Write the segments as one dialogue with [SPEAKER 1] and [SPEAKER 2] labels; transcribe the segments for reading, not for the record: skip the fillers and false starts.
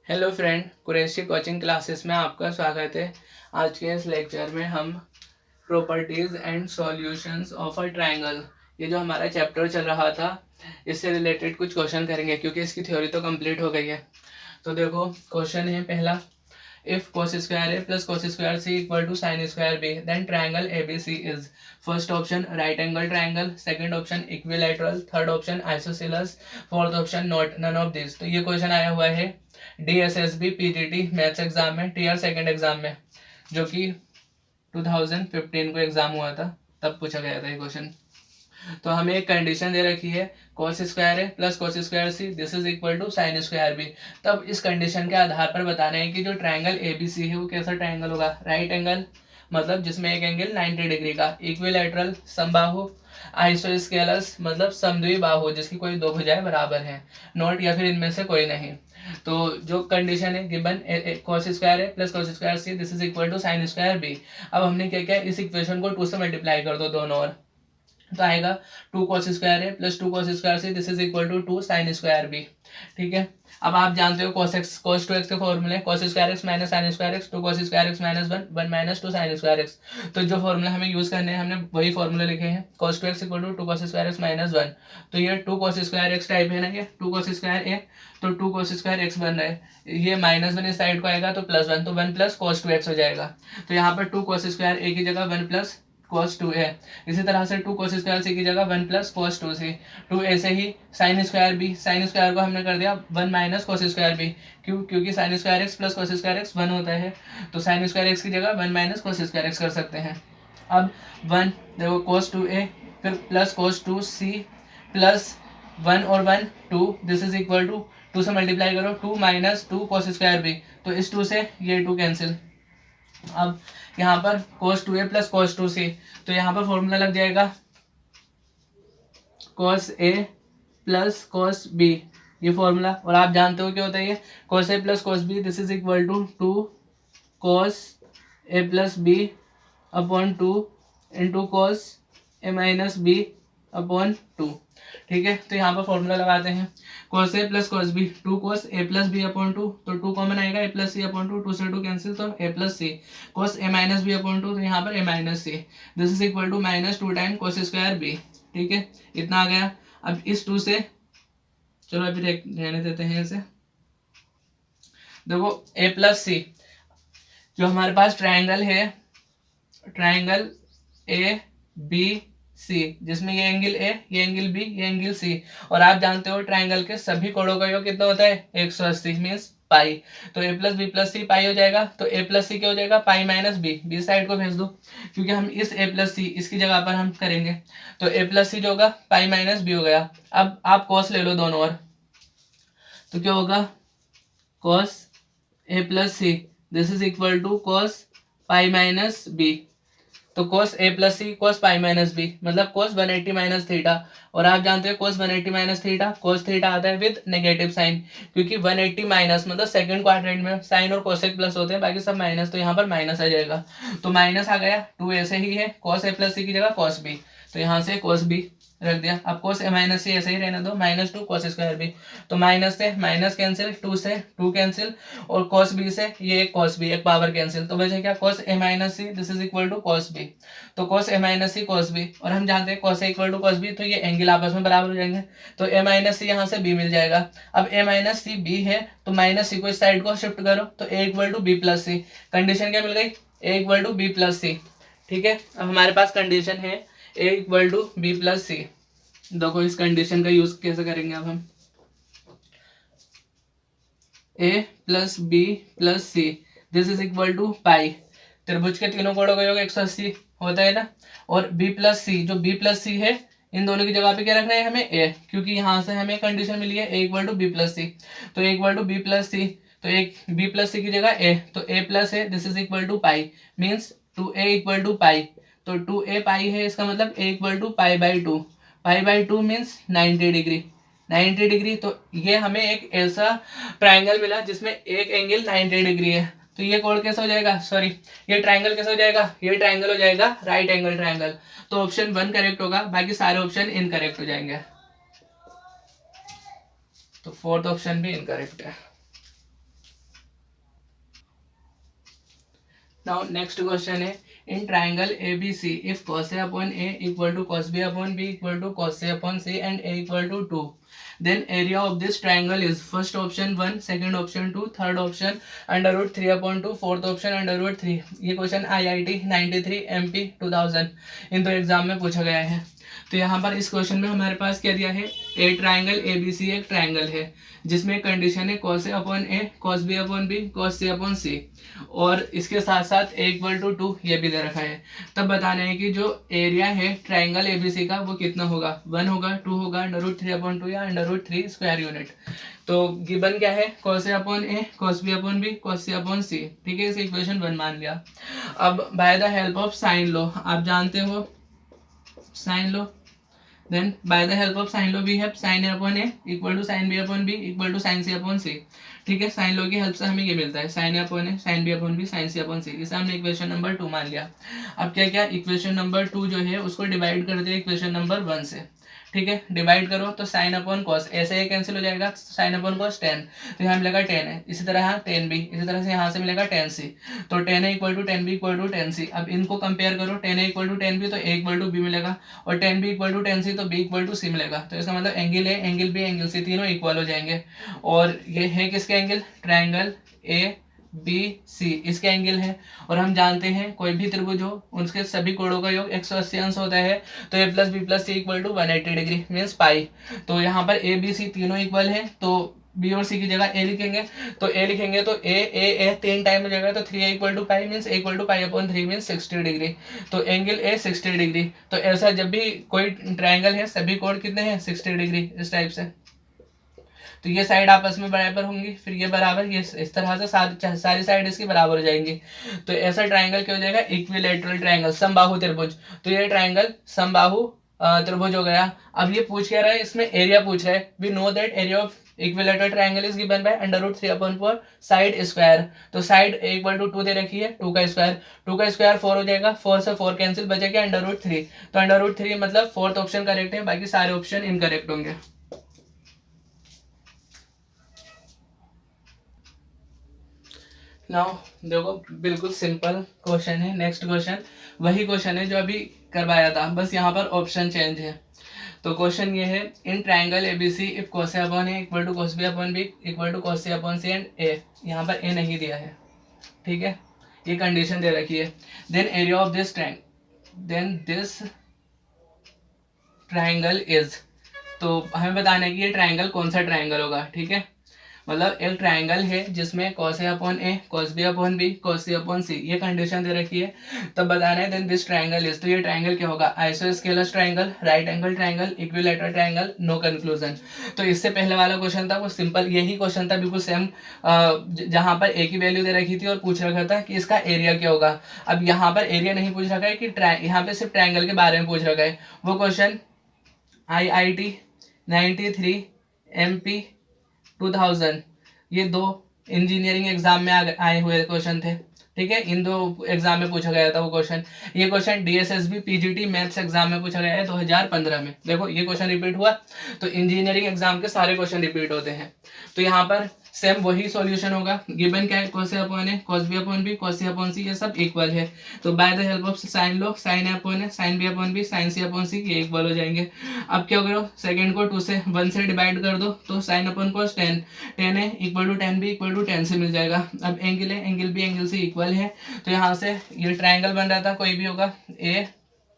[SPEAKER 1] Hello friend, Qureshi coaching classes में आपका स्वागत है। आज के इस लेक्चर में हम properties and solutions of a triangle, ये जो हमारा चैप्टर चल रहा था, इससे रिलेटेड कुछ क्वेश्चन करेंगे क्योंकि इसकी थ्योरी तो कंप्लीट हो गई है। तो देखो, क्वेश्चन है पहला, if cos square A plus cos square C equal to sin square B then triangle ABC is. First option right angle triangle, second option equilateral, third option isosceles, fourth option not none of this. तो ये question आया हुआ है DSSB PGT maths exam में, tier second exam में, जो कि 2015 को एग्जाम हुआ था, तब पूछा गया था ये क्वेश्चन। तो हमें एक कंडीशन दे रखी है cos square A plus cos square C this is equal to sin square B. तब इस कंडीशन के आधार पर बताना है कि जो ट्रायंगल एबीसी है वो कैसा ट्रायंगल होगा। राइट एंगल मतलब जिसमें एक एंगल 90 डिग्री का, इक्विलैटरल समबाहु, आइसोस्केलस मतलब समद्वि बाहु जिसकी कोई दो भुजाएं बराबर हैं, नॉट या फिर इनमें से कोई नहीं। तो जो कंडीशन है given cos square A plus cos square C this is equal to sin square B. अब हमने क्या किया, इस इक्वेशन को 2 से मल्टीप्लाई कर दो दोनों ओर, तो आएगा 2 cos square A plus 2 cos square C this is equal to 2 sin square B. ठीक है, अब आप जानते हो cos x cos 2x के फॉर्मूले cos square x minus sin square x, 2 cos square x minus 1 minus 2 sin square x। तो जो फॉर्मूला हमें यूज करने हैं हमने वही फॉर्मूले लिखे हैं, cos 2x equal to 2 cos square x minus 1। तो ये 2 cos स्क्वायर x टाइप है ना, ये 2 cos स्क्वायर a, तो 2 cos स्क्वायर x बन रहा है, ये माइनस 1 इस साइड को आएगा तो प्लस 1, तो 1 प्लस cos 2x हो जाएगा। तो यहाँ पर 2 cos स्क्वायर a की जगह 1 प्लस cos 2 है। इसी तरह से 2 cos स्क्वायर सी की जगह 1 प्लस cos 2 सी, 2 ऐसे ही sin square B, sin square को हमने कर दिया 1 माइनस cos स्क्वायर बी, क्योंकि sin square x plus cos square x 1 होता है, तो sin स्क्वायर x की जगह 1 माइनस cos स्क्वायर x कर सकते हैं। अब 1 देखो cos 2a फिर प्लस cos 2c प्लस 1 और 1 2 दिस इज इक्वल टू 2 से मल्टीप्लाई करो 2 माइनस 2 cos स्क्वायर बी, तो इस 2 से ये 2 कैंसिल। अब यहाँ पर cos 2a plus cos 2c, तो यहाँ पर फॉर्मूला लग जाएगा cos a plus cos b, ये फॉर्मूला। और आप जानते हो क्या होता है ये cos a plus cos b this is equal to 2 cos a plus b upon 2 into cos a minus b upon 2। ठीक है, तो यहाँ पर फॉर्मूला लगाते हैं cos a plus cos b, 2 cos a plus b upon 2, तो 2 common आएगा a plus c upon 2, 2 से 2 कैंसिल तो a plus c, cos a minus b upon 2, तो यहाँ पर a minus c this is equal to minus 2 time cos square b। ठीक है, इतना आ गया। अब इस 2 से चलो अभी रहने देते हैं इसे। देखो a प्लस c, जो हमारे पास ट्रायंगल है, ट्रायंगल ए बी सी, जिसमें ये एंगल ए, ये एंगल बी, ये एंगल सी, और आप जानते हो ट्रायंगल के सभी कोणों का योग कितना होता है 180 मीन्स पाई। तो A plus B plus C pi हो जाएगा, तो ए प्लस सी क्या हो जाएगा pi minus B, B side को भेज दो क्योंकि हम इस ए प्लस सी इसकी जगह पर हम करेंगे, तो ए प्लस सी जो होगा पाई माइनस बी हो गया। अब आप कॉस ले लो दोनों ओर, तो क्या होगा cos A plus C this is equal to cos pi minus B, तो cos a plus C cos pi minus B मतलब cos 180 माइनस थीटा, और आप जानते हैं cos 180 minus theta cos theta आता है विद नेगेटिव साइन, क्योंकि 180 minus मतलब सेकंड क्वाड्रेंट में साइन और कोसेक प्लस होते हैं, बाकी सब माइनस, तो यहाँ पर माइनस आ जाएगा, तो माइनस आ गया। 2 ऐसे ही है cos a प्लस सी की जगह cos b, तो यहाँ से cos b रख दिया। अब cos a माइनस सी ऐसे ही रहने दो, माइनस 2 cos स्क्वायर बी, तो माइनस से माइनस कैंसिल, 2 से 2 कैंसिल, और cos b से ये एक cos b एक पावर कैंसिल, तो बचे क्या cos a minus C this is equal to cos b, तो cos a minus C cos b, और हम जानते हैं cos a equal to cos b, तो ये एंगल आपस में बराबर हो जाएंगे, तो a माइनस सी यहाँ से b मिल जाएगा। अब a माइनस सी b है तो माइनस सी को इस साइड को शिफ्ट करो, तो a equal to b plus C, condition क्या मिल गई a equal to b plus C. ठीक है, अब हमारे पास कंडीशन है a equal to b plus C. देखो इस कंडीशन का यूज कैसे करेंगे, अब हम a plus B plus C this is equal to pi, त्रिभुज के तीनों कोणों का योग 180 होता है ना, और b प्लस सी, जो b प्लस सी है इन दोनों की जगह पे क्या रखना है हमें a, क्योंकि यहाँ से हमें कंडीशन मिली है a equal to B plus C, तो a equal to B plus C, तो एक b प्लस सी की जगह a, तो a प्लस है this is equal to pi means 2a equal to pi, तो 2a पाई है इसका मतलब a equal to pi by 2, pi by 2 means 90 degree, 90 degree. तो ये हमें एक ऐसा ट्रायंगल मिला जिसमें एक एंगल 90 डिग्री है, तो ये कोण कैसा हो जाएगा, सॉरी ये ट्रायंगल कैसा हो जाएगा, ये ट्रायंगल हो जाएगा राइट एंगल ट्रायंगल। तो ऑप्शन 1 करेक्ट होगा, बाकी सारे ऑप्शन इनकरेक्ट हो जाएंगे, तो फोर्थ ऑप्शन भी इनकरेक्ट है। नाउ नेक्स्ट क्वेश्चन है, in triangle A B C if cos A upon A equal to cos B upon B equal to cos C upon C and A equal to 2, then area of this triangle is first option 1, second option 2, third option under root 3 upon 2, fourth option under root 3। ये question IIT 93 MP 2000 इन दो exam में पूछा गया है। तो यहाँ पर इस क्वेश्चन में हमारे पास क्या दिया है, ए ट्राइंगल ए बी सी एक ट्राइंगल है जिसमें कंडीशन है cos A upon A, cos B upon B, cos C upon C, और इसके साथ साथ A इक्वल टू 2 ये भी दे रखा है। तब बताना है कि जो एरिया है ट्राइंगल एबीसी का वो कितना होगा, 1 होगा, 2 होगा, अंडर रूट 3 अपॉन 2 या अंडर रूट 3 स्क्वायर यूनिट। तो गिवन क्या है, cos A upon A, cos B upon B, cos C upon C। ठीक है, इसे इक्वेशन 1 मान लिया। अब by the help of sine law, आप जानते हो sine law, then by the help of sin law we have sin A upon A equal to sin B upon B equal to sin C upon C। ठीक है, sign law की help से हमें ये मिलता है sin A upon A, sin B upon B, sin C upon C। इसे हमने इक्वेशन नंबर 2 मान लिया। अब क्या क्या, इक्वेशन नंबर 2 जो है उसको डिवाइड कर दिया इक्वेशन नंबर 1 से। ठीक है, डिवाइड करो तो साइन अपॉन कॉस, ऐसे ही कैंसिल हो जाएगा, साइन अपॉन कॉस 10, तो यहाँ मिलेगा 10 है, इसी तरह यहाँ 10 भी, इसी तरह से यहाँ से मिलेगा 10c, तो 10 है equal to 10 B equal to 10c। अब इनको कंपेयर करो, 10 है इक्वल टू 10 बी तो a इक्वल टू बी मिलेगा, और 10 बी इक्वल टू 10c तो b इक्वल टू c मिलेगा। तो इसका मतलब angle A, angle B, angle C तीनों इक्वल हो जाएंगे। और ये है किसके angle, triangle A B C, इसके एंगल है। और हम जानते हैं कोई भी त्रिभुज हो उसके सभी कोणों का योग 180 अंश होता है, तो a plus B plus C equal to 180 degree means pi. तो यहाँ पर ए बी सी तीनों इक्वल है, तो बी और सी की जगह ए लिखेंगे, तो ए लिखेंगे तो ए 3 टाइम हो जाएगा, तो 3 equal to pi means equal to pi upon 3 means 60 degree. तो एंगल ए 60 डिग्री। तो ऐसा जब भी कोई ट्राइंगल है सभी कोण कितने हैं, 60 डिग्री, इस टाइप से। तो ये साइड आपस में बराबर होंगी, फिर ये बराबर, ये इस तरह से सारी साइड इसकी बराबर हो जाएंगी। तो ऐसा ट्राइंगल क्या हो जाएगा, इक्विलैटरल ट्राइंगल, समबाहु त्रिभुज। तो ये ट्राइंगल समबाहु त्रिभुज हो गया। अब ये पूछ क्या रहा है, इसमें एरिया पूछ रहा है। We know that area of equilateral triangle is given by under root 3 upon 4 side square. तो साइड इक्वल टू 2 दे रखी है, 2 का स्क्वायर 4 हो जाएगा, 4 से 4 कैंसिल, बचेगा अंडर रूट 3। तो अंडर रूट 3 मतलब फोर्थ ऑप्शन करेक्ट है, बाकी सारे ऑप्शन इनकरेक्ट होंगे। नाउ देखो बिल्कुल सिंपल क्वेश्चन है। नेक्स्ट क्वेश्चन वही क्वेश्चन है जो अभी करवाया था, बस यहाँ पर ऑप्शन चेंज है। तो क्वेश्चन ये है, in triangle ABC if cos A upon A equal to cos B upon B equal to cos C upon C and A, यहाँ पर A नहीं दिया है। ठीक है, ये कंडीशन दे रखी है। Then area of this triangle is, तो हमें बताना है कि ये ट्राइंगल कौन सा ट्राइंगल होगा। ठीक है, मतलब एक ट्राइंगल है जिसमें cos A upon A, cos B upon B, cos C upon C, ये कंडीशन दे रखी है। तब बताना है देन दिस ट्राइंगल इज, तो ये ट्राइंगल क्या होगा, isosceles triangle, right angle triangle, equilateral triangle, no conclusion. तो इससे पहले वाला क्वेश्चन था वो सिंपल यही क्वेश्चन था, बिल्कुल सेम, जहां पर A की वैल्यू दे रखी थी और पूछ रखा था कि इसका एरिया क्या होगा। अब यहाँ पर एरिया नहीं पूछ रखा है कि यहाँ पे सिर्फ ट्राइंगल के बारे में पूछ रखा है। वो क्वेश्चन IIT 93 MP 2000 ये दो इंजीनियरिंग एग्जाम में आए हुए क्वेश्चन थे। ठीक है, इन दो एग्जाम में पूछा गया था वो क्वेश्चन। ये question DSSB PGT maths exam में पूछा गया है 2015 में। देखो ये क्वेश्चन रिपीट हुआ, तो इंजीनियरिंग एग्जाम के सारे क्वेश्चन रिपीट होते हैं। तो यहाँ पर सेम वही सॉल्यूशन होगा। गिवन क्या है, cos A upon A, cos B upon B, cos C upon C, ये सब इक्वल है। तो by the help of sine low, sin A upon A, sin B upon B, sin C upon C, ये equal हो जाएंगे। अब क्या करो, सेकंड को 1 से डिवाइड कर दो, तो sin अपॉन cos 10 है equal to 10B equal to 10 से मिल जाएगा। अब एंगल है, angle B angle C equal है, तो यहाँ से ये ट्राइंगल बन रहा था, कोई भी होगा A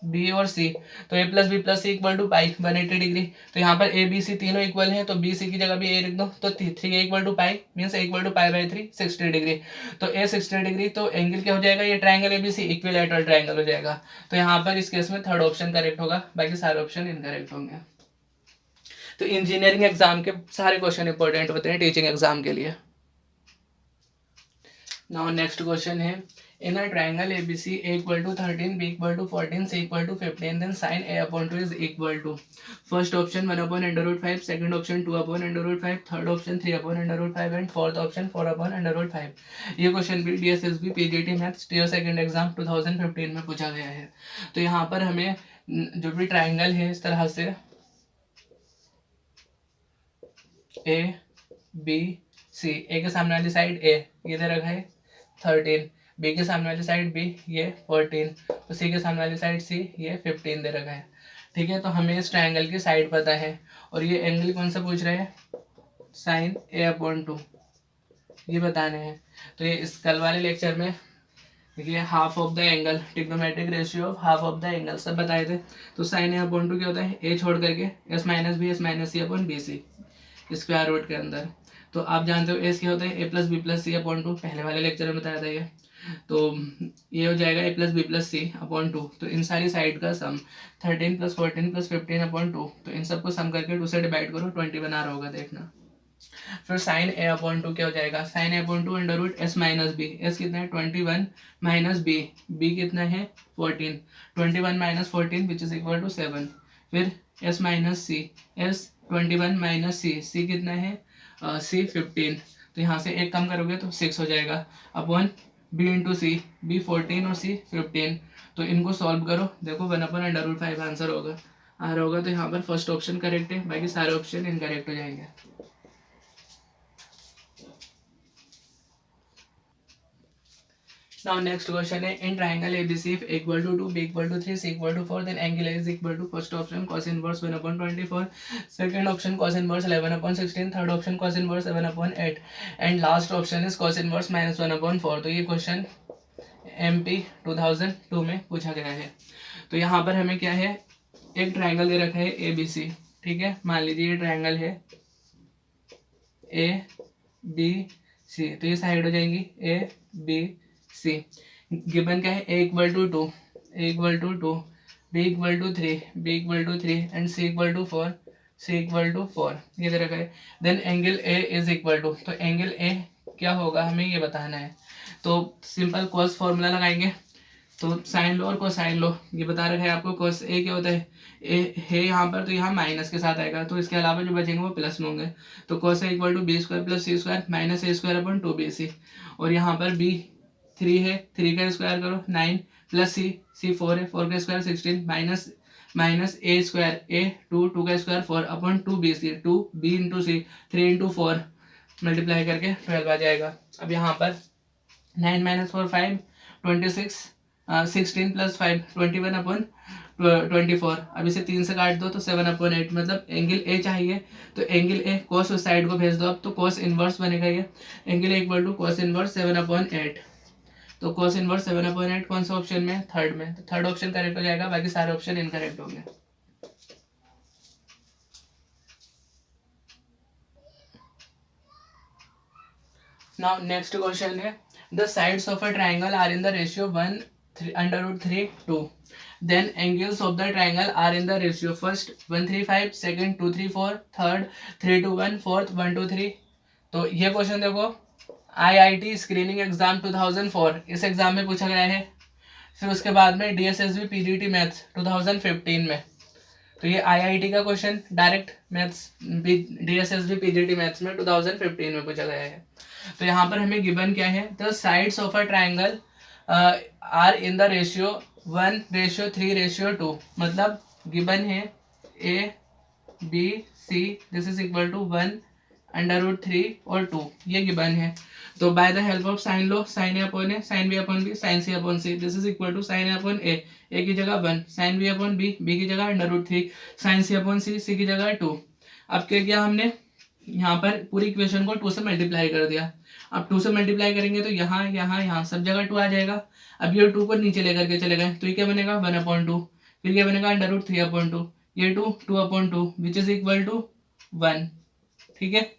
[SPEAKER 1] बी और सी, तो A plus B plus C equal to pi 180 degree. तो यहाँ पर ए बी सी तीनों इक्वल हैं, तो बी सी की जगह भी ए लिख दो, तो 3 equal to pi means equal to pi by 3 60 degree. तो ए 60 डिग्री, तो एंगल क्या हो जाएगा, ये triangle A B C equilateral triangle हो जाएगा। तो यहाँ पर इस केस में थर्ड ऑप्शन करेक्ट होगा, बाकी सारे ऑप्शन इनकरेक्ट होंगे। तो इंजीनियरिंग एग्जाम के सारे क्वेश्चन इंपॉर्टेंट होते हैं टीचिंग एग्जाम के लिए। नाउ नेक्स्ट क्वेश्चन है, in a triangle ABC A equal to 13, B equal to 14, C equal to 15, then sin A upon 2 is equal to, first option 1 upon under root 5, second option 2 upon under root 5, third option 3 upon under root 5 and fourth option 4 upon under root 5। ये question भी DSSB PGT maths tier second exam 2015 में पूछा गया है। तो यहाँ पर हमें जो भी ट्राइंगल है इस तरह से A B C, A के सामने वाली साइड A, ये दे रखा है 13, बी के सामने वाली साइड बी, ये 14, तो सी के सामने वाली साइड सी, ये 15 दे रखा है। ठीक है, तो हमें इस ट्रायंगल की साइड पता है और ये एंगल कौन सा पूछ रहे हैं, साइन a/2 ये बताने हैं। तो ये इस कल वाले लेक्चर में देखिए half of the angle, trigonometric ratio of half of the angle सब बताए थे। तो साइन a/2 क्या होता है, ए छोड़ करके S minus B, S minus C upon B C square root के अंदर। तो आप जानते हो एस क्या होता है, ए प्लस बी प्लस सी अपॉन 2, पहले वाले लेक्चर में बताया था ये। तो ये हो जाएगा ए प्लस बी प्लस सी अपॉन 2। तो इन सारी साइड का सम 13 प्लस 14 प्लस 15 अपॉन 2, तो इन सबको सम करके 2 से डिवाइड करो, 21 आ रहा होगा देखना। फिर साइन a/2 क्या हो जाएगा, sine a/2 under root S minus B, S कितना है 21 माइनस बी, बी कितना है 14, 21 minus 14 which is equal to 7। फिर S minus C, S 21 minus C, C कितना है सी 15, तो यहाँ से एक कम करोगे तो 6 हो जाएगा अपॉन बी इंटू सी, बी 14 और सी 15। तो इनको सॉल्व करो, देखो 1/√5 आंसर होगा आ रहा होगा। तो यहाँ पर फर्स्ट ऑप्शन करेक्ट है, बाकी सारे ऑप्शन इनकरेक्ट हो जाएंगे। Now next question है, in triangle ABC if a equal to 2, b equal to 3, c equal to 4, then angle A is equal to first option cos inverse 1/24, second option cos inverse 11/16, third option cos inverse 7/8 and last option is cos inverse -1/4। तो ये question MP 2002 में पूछा गया है। तो यहाँ पर हमें क्या है, एक ट्राइंगल दे रखा है ABC, ठीक है, मान लीजिए ये ट्राइंगल है ABC, तो ये साइड हो जाएंगी ABC। गिवन क्या है, a equal to 2, a equal to 2, b equal to 3, b equal to 3 and c equal to 4, c equal to 4 ये दे रखा है। Then angle a is equal to, तो एंगल a क्या होगा हमें ये बताना है। तो सिंपल कॉस फॉर्मूला लगाएंगे, तो साइन लो और कोसाइन लो, ये बता रखा है आपको। कॉस ए क्या होता है, ए है यहाँ पर, तो यहाँ माइनस के साथ आएगा, तो इसके अलावा जो बचेंगे वो प्लस में होंगे। तो cos A equal to B square plus C square minus A square upon 2bc, और यहाँ पर बी 3 है, 3 का स्क्वायर करो 9 प्लस सी 4 है, 4 का square 16 minus A square A 2 का square 4 upon 2bc, 2b into C 3 into 4 multiply करके 12 आ जाएगा। अब यहाँ पर 9 माइनस 4 5 26, 16 प्लस 5 21 अपॉन 24। अब इसे 3 से काट दो तो 7/8, मतलब एंगल ए चाहिए, तो एंगल ए कॉस उस साइड को भेज दो अब, तो कॉस इनवर्स बनेगा ये, angle A equal to cos inverse 7/8। तो कॉस इनवर्स 7/8 कौन सा ऑप्शन में, थर्ड में, तो थर्ड ऑप्शन करेक्ट हो जाएगा, बाकी सारे ऑप्शन इनकरेक्ट होंगे। नाउ नेक्स्ट क्वेश्चन है, the sides of a triangle are in the ratio 1/3 2, then angles of the triangle are in the ratio first 1/3 second 2/3 third 3/1 fourth 1/3। तो ये क्वेश्चन देखो IIT screening exam 2004 इस exam में पूछा गया है। फिर उसके बाद में DSSB PGT मैथ्स 2015 में, तो ये IIT का question direct maths DSSB PGT maths में 2015 में पूछा गया है। तो यहाँ पर हमें गिवन क्या है, the sides of a triangle are in the ratio 1:3:2, मतलब गिवन है ABC this is equal to 1/3 और 2, ये गिवन है। तो by the help of sine लो, sine a upon A, sine b upon b, sine c upon c, this is equal to sine a upon A, A की जगह 1, sine b upon b, b की जगह √3, sine c upon c, c की जगह 2। अब क्या किया हमने, यहाँ पर पूरी इक्वेशन को 2 से मल्टीप्लाई कर दिया। अब 2 से मल्टीप्लाई करेंगे तो यहाँ सब जगह 2 आ जाएगा। अब ये 2 को नीचे लेकर के चले गए, तो ये क्या बनेगा 1/2, फिर क्या बनेगा √3/2, ये 2/2 विच इज इक्वल टू 1। ठीक है,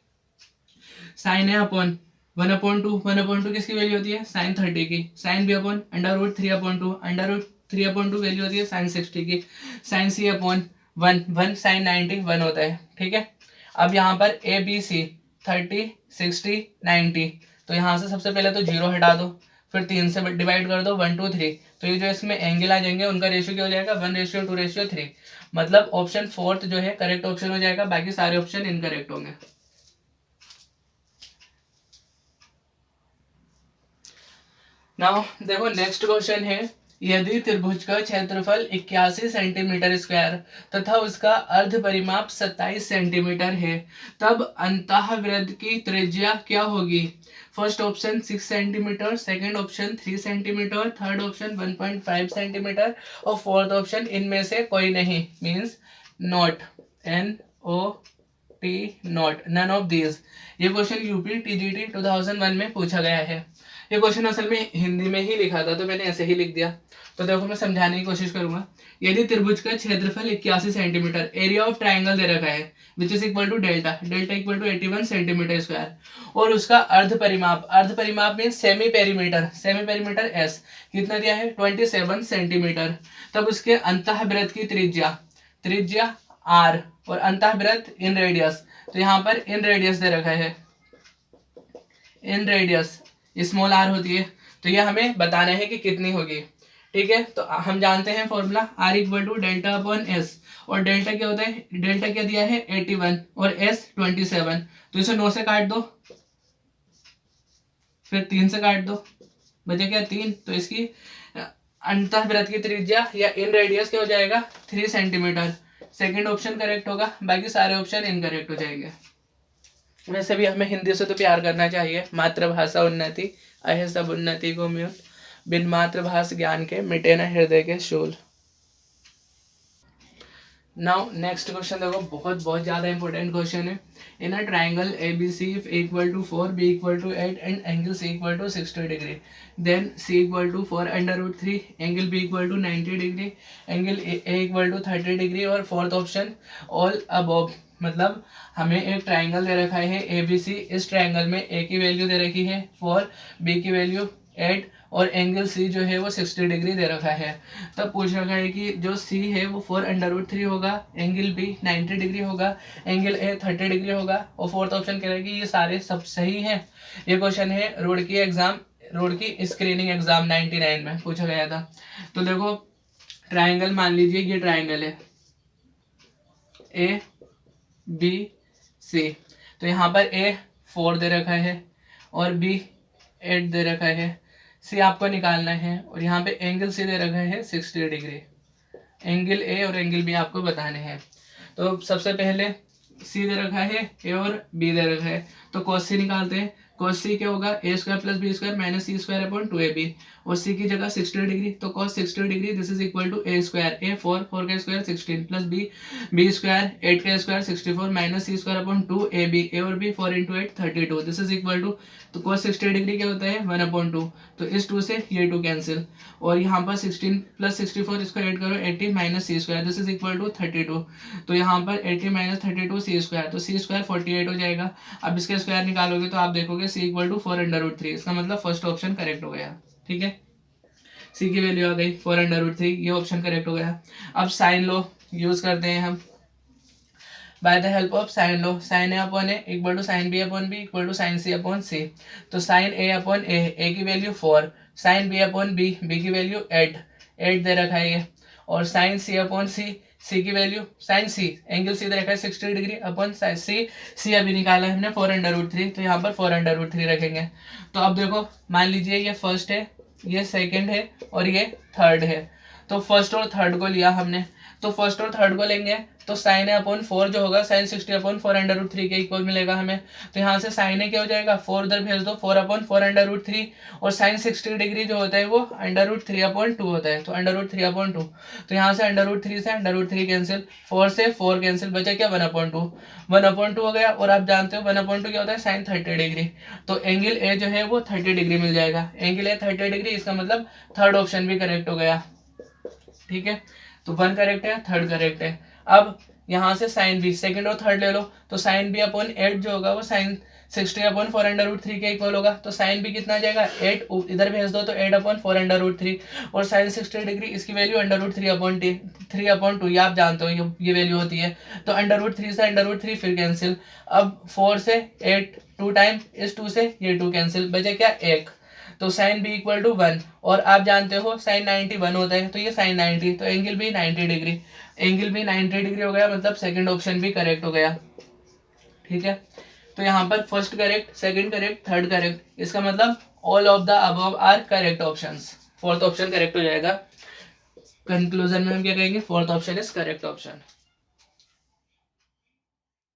[SPEAKER 1] साइन है अपॉन 1/2 किसकी वैल्यू होती है, साइन 30 की, साइन बी अपॉन √3/2, √3/2 वैल्यू होती है साइन 60 की, साइन सी अपॉन 1 साइन 90 1 होता है। ठीक है, अब यहाँ पर ABC 30 60 90, तो यहाँ से सबसे पहले तो 0 हटा दो, फिर 3 से डिवाइड कर दो 1 2 3, तो ये जो इसमें एंगल आ जाएंगे उनका रेशियो क्या हो जाएगा 1:2:3, मतलब ऑप्शन फोर्थ जो है करेक्ट ऑप्शन हो जाएगा, बाकी सारे ऑप्शन इनकरेक्ट होंगे। नाउ देखो नेक्स्ट क्वेश्चन है, यदि त्रिभुज का क्षेत्रफल 81 सेंटीमीटर स्क्वायर तथा उसका अर्ध परिमाप 27 सेंटीमीटर है, तब अंतःवृत्त की त्रिज्या क्या होगी? First option 6 centimetre, second option 3 centimetre, third option 1.5 centimetre और फोर्थ ऑप्शन इनमें से कोई नहीं, means not, NOT, not, none of these. ये क्वेश्चन यूपी TGT 2001 में पूछा गया है। ये क्वेश्चन असल में हिंदी में ही लिखा था, तो मैंने ऐसे ही लिख दिया। तो देखो मैं समझाने की कोशिश करूंगा। यदि त्रिभुज का क्षेत्रफल 81 सेंटीमीटर, एरिया ऑफ ट्राइंगल दे रखा है which is equal to delta, delta equal to 81 centimetre square, और उसका अर्ध परिमाप मीन सेमी पेरीमीटर एस कितना दिया है 27 सेंटीमीटर, तब उसके अंतःवृत्त की त्रिज्या आर और अंतःवृत्त इन रेडियस, तो यहाँ पर इन रेडियस दे रखा है, इन रेडियस स्मॉल आर होती है, तो ये हमें बताना है कि कितनी होगी। ठीक है, तो हम जानते हैं formula R equal to delta upon S, और डेल्टा क्या होता है, डेल्टा क्या दिया है 81 और एस 27, तो इसे 9 से काट दो, फिर 3 से काट दो, बचे क्या 3, तो इसकी अंतःवृत्त की त्रिज्या या इन रेडियस क्या हो जाएगा 3 सेंटीमीटर। सेकेंड ऑप्शन करेक्ट होगा, बाकी सारे ऑप्शन इनकरेक्ट हो जाएंगे। वैसे भी हमें हिंदी से तो प्यार करना चाहिए। मातृभाषा उन्नति अहे सब उन्नति को म्यूट, बिन मातृभाषा ज्ञान के मिटे न हृदय के शूल। नाउ नेक्स्ट क्वेश्चन देखो, बहुत ज्यादा इंपॉर्टेंट क्वेश्चन है। In a triangle ABC equal to 4, B equal to 8 and angle C equal to 60 degree, then C equal to 4/√3, angle B equal to 90 degree, angle A equal to 30 degree, और fourth option all above. मतलब हमें एक triangle दे रखा है ABC, इस triangle में A की वैल्यू दे रखी है 4, B की वैल्यू 8 और एंगल C जो है वो 60 डिग्री दे रखा है। तब पूछ रखा है कि जो C है वो 4/√3 होगा, एंगल B 90 डिग्री होगा, एंगल A 30 डिग्री होगा, और फोर्थ ऑप्शन कह रहा है कि ये सारे सब सही हैं। ये क्वेश्चन है रोड की स्क्रीनिंग एग्जाम 99 में पूछा गया था। तो देखो ट्राइंगल मान लीजिए ये ट्राइंगल है ABC, तो यहाँ पर A 4 दे रखा है और B 8 दे रखा है, C आपको निकालना है, और यहाँ पे एंगल C दे रखा है 60 डिग्री, एंगल A और एंगल B आपको बताने हैं। तो सबसे पहले C दे रखा है, A और B दे रखा है, तो cos C निकालते हैं। cos C क्या होगा A² + B² - C² 2AB, और C की जगह 60 डिग्री, तो cos 60 degree this is equal to A², A 4 का स्क्वायर 16 प्लस B² 8 का स्क्वायर 64 - C² 2AB, A और B 4 × 8 32, this is equal to, तो cos 60 डिग्री क्या होता है 1/2, तो इस 2 से ये 2 कैंसिल, और यहाँ पर 16 + 64 इसको ऐड करो 80 - C², this is equal to 32, तो यहाँ पर 80 - 32 C², तो C² 48 हो जाएगा। अब इसके स्क्वायर निकालोगे तो आप देखोगे C इक्वल टू 4/√3, इसका मतलब फर्स्ट ऑप्शन करेक्ट हो गया। ठीक है, C की वैल्यू आ गई 4/√3, ये ऑप्शन करेक्ट हो गया। अब साइन लॉ यूज करते हैं हम। By the help of sine law, sine A upon A equal to sine B upon B equal to sine C upon C, तो साइन A अपॉन A की value 4, sine B upon B की value 8 दे रखा है ये, और sine C upon C की value, sine C angle C दे रखा है 60 डिग्री अपॉन साइन C अभी निकाला है हमने 4/√3, तो यहाँ पर 4/√3 रखेंगे। तो अब देखो मान लीजिए ये फर्स्ट है, ये सेकंड है और ये थर्ड है, तो फर्स्ट और थर्ड को लिया हमने, तो फर्स्ट और थर्ड को लेंगे तो साइन A अपॉन 4 जो होगा साइन 60 अपॉन 4/√3 के इक्वल मिलेगा हमें, तो यहाँ से साइन A क्या हो जाएगा 4 उधर भेज दो 4 अपॉन 4/√3, और साइन 60 डिग्री जो होता है वो √3/2 होता है, तो √3/2, तो यहाँ से √3 से √3 कैंसिल, 4 से 4 कैंसिल, बचा क्या 1/2 हो गया। और आप जानते हो 1/2 क्या होता है साइन 30 डिग्री, तो एंगल A जो है वो 30 डिग्री मिल जाएगा, एंगल A 30 डिग्री, इसका मतलब थर्ड ऑप्शन भी करेक्ट हो गया। ठीक है, तो 1 करेक्ट है, थर्ड करेक्ट है। अब यहाँ से साइन B सेकंड और थर्ड ले लो, तो साइन B अपॉन 8 जो होगा वो साइन 60 अपॉन 4/√3 के इक्वल होगा, तो साइन B कितना आ जाएगा 8 इधर भेज दो तो 8 अपॉन 4/√3, और साइन 60 डिग्री इसकी वैल्यू √3/2, ये आप जानते हो ये वैल्यू होती है, तो √3 से √3 फिर कैंसिल, अब 4 से 8 2 टाइम, इस 2 से ये 2 कैंसिल, बचे क्या 1, तो साइन B इक्वल टू 1, और आप जानते हो साइन 90 1 होता है, तो ये साइन 90, तो angle B 90 degree, angle B 90 degree हो गया, मतलब सेकंड ऑप्शन भी करेक्ट हो गया। ठीक है, तो यहाँ पर first correct, second correct, third correct, इसका मतलब all of the above are correct options fourth option correct हो जाएगा। कंक्लूजन में हम क्या कहेंगे, fourth option is correct option.